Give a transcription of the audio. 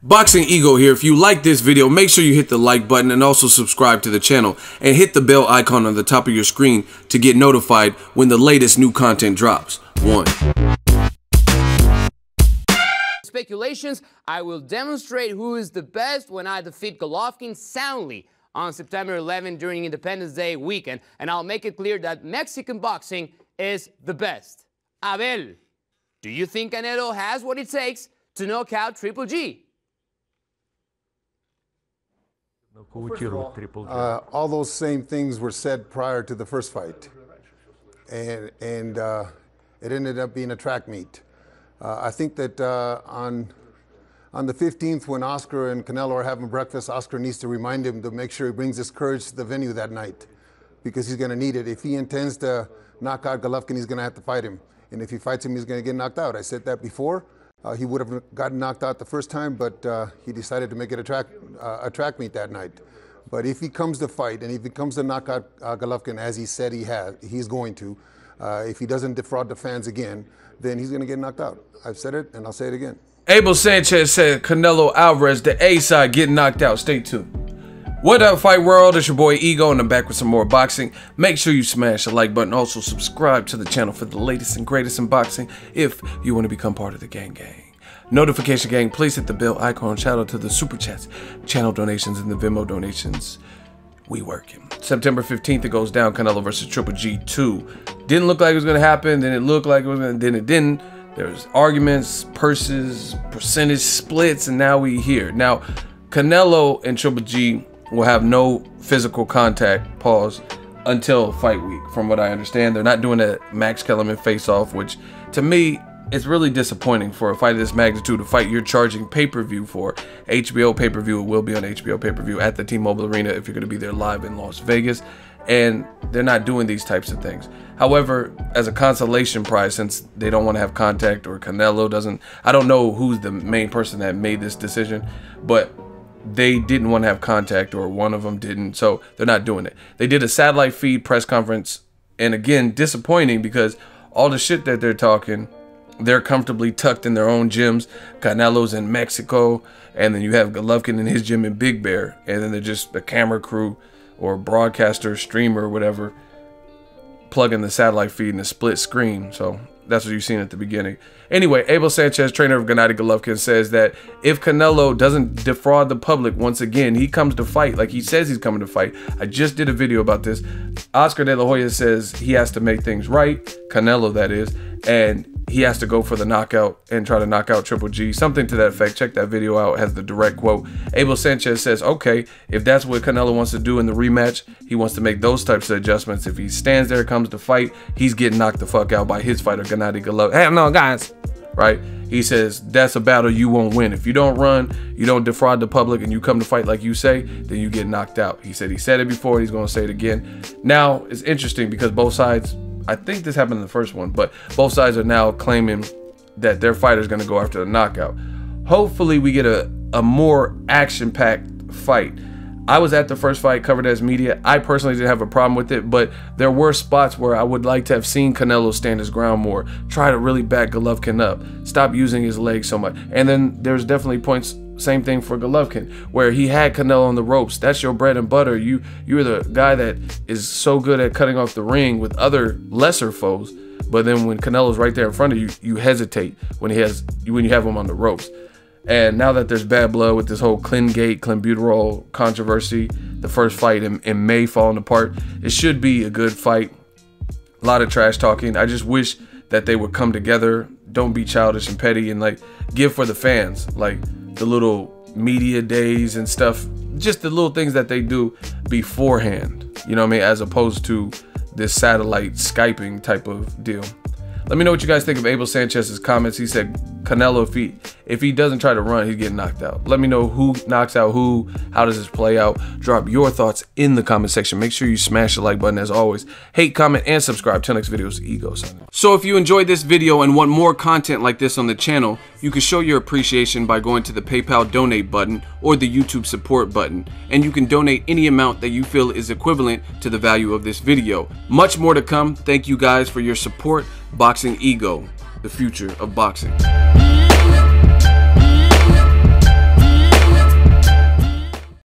Boxing Ego here. If you like this video, make sure you hit the like button and also subscribe to the channel and hit the bell icon on the top of your screen to get notified when the latest new content drops. Speculations, I will demonstrate who is the best when I defeat Golovkin soundly on September 11 during Independence Day weekend, and I'll make it clear that Mexican boxing is the best. Abel, do you think Canelo has what it takes to knock out Triple G? All those same things were said prior to the first fight, and it ended up being a track meet. I think that on the 15th, when Oscar and Canelo are having breakfast, Oscar needs to remind him to make sure he brings his courage to the venue that night, because he's going to need it. If he intends to knock out Golovkin, he's going to have to fight him, and if he fights him, he's going to get knocked out. I said that before. He would have gotten knocked out the first time, but he decided to make it a track meet that night. But if he comes to fight, and if he comes to knock out Golovkin, as he said he's going to, if he doesn't defraud the fans again, then he's going to get knocked out. I've said it, and I'll say it again. Abel Sanchez said Canelo Alvarez, the A side, getting knocked out. Stay tuned. What up, Fight World? It's your boy Ego, and I'm back with some more boxing. Make sure you smash the like button. Also, subscribe to the channel for the latest and greatest in boxing if you want to become part of the gang. Notification gang, please hit the bell icon. Shout out to the super chats, channel donations, and the Venmo donations. We working. September 15th, it goes down. Canelo versus Triple G 2. Didn't look like it was going to happen. Then it looked like it was going to, then it didn't. There's arguments, purses, percentage splits, and now we here. Now, Canelo and Triple G will have no physical contact, pause, until fight week, from what I understand. They're not doing a Max Kellerman face-off, which to me, it's really disappointing for a fight of this magnitude, a fight you're charging pay-per-view for. HBO pay-per-view, it will be on HBO pay-per-view at the T-Mobile Arena if you're going to be there live in Las Vegas, and they're not doing these types of things. However, as a consolation prize, since they don't want to have contact, or Canelo doesn't, I don't know who's the main person that made this decision, but they didn't want to have contact, or one of them didn't, so they're not doing it. They did a satellite feed press conference, and again, disappointing, because all the shit that they're talking, they're comfortably tucked in their own gyms. Canelo's in Mexico, and then you have Golovkin in his gym in Big Bear, and then they're just a camera crew or broadcaster, streamer, or whatever, plugging the satellite feed in a split screen. So that's what you've seen at the beginning. Anyway, Abel Sanchez, trainer of Gennady Golovkin, says that if Canelo doesn't defraud the public once again, he comes to fight like he says he's coming to fight. I just did a video about this. Oscar De La Hoya says he has to make things right, Canelo that is, and he has to go for the knockout and try to knock out Triple G. Something to that effect. Check that video out. It has the direct quote. Abel Sanchez says, okay, if that's what Canelo wants to do in the rematch, he wants to make those types of adjustments. If he stands there, comes to fight, he's getting knocked the fuck out by his fighter, Gennady Golovkin. Hell no, guys. Right? He says, that's a battle you won't win. If you don't run, you don't defraud the public, and you come to fight like you say, then you get knocked out. He said it before, he's going to say it again. Now, it's interesting because both sides, I think this happened in the first one, but both sides are now claiming that their fighter's going to go after the knockout. Hopefully we get a more action-packed fight. I was at the first fight, covered as media. I personally didn't have a problem with it, but there were spots where I would like to have seen Canelo stand his ground more, try to really back Golovkin up, stop using his legs so much. And then there's definitely points, same thing for Golovkin, where he had Canelo on the ropes. That's your bread and butter. You're the guy that is so good at cutting off the ring with other lesser foes, but then when Canelo's right there in front of you, you hesitate when you have him on the ropes. And now that there's bad blood with this whole clenbuterol controversy, the first fight in May falling apart, it should be a good fight. A lot of trash talking. I just wish that they would come together. Don't be childish and petty, and like give for the fans, like the little media days and stuff, just the little things that they do beforehand, you know what I mean, as opposed to this satellite Skyping type of deal. Let me know what you guys think of Abel Sanchez's comments. He said Canelo, if he doesn't try to run, he's getting knocked out. Let me know who knocks out who. How does this play out? Drop your thoughts in the comment section. Make sure you smash the like button as always. Hate, comment, and subscribe. Till next videos, Ego signing. So if you enjoyed this video and want more content like this on the channel, you can show your appreciation by going to the PayPal donate button or the YouTube support button, and you can donate any amount that you feel is equivalent to the value of this video. Much more to come. Thank you guys for your support. Boxing Ego, the future of boxing.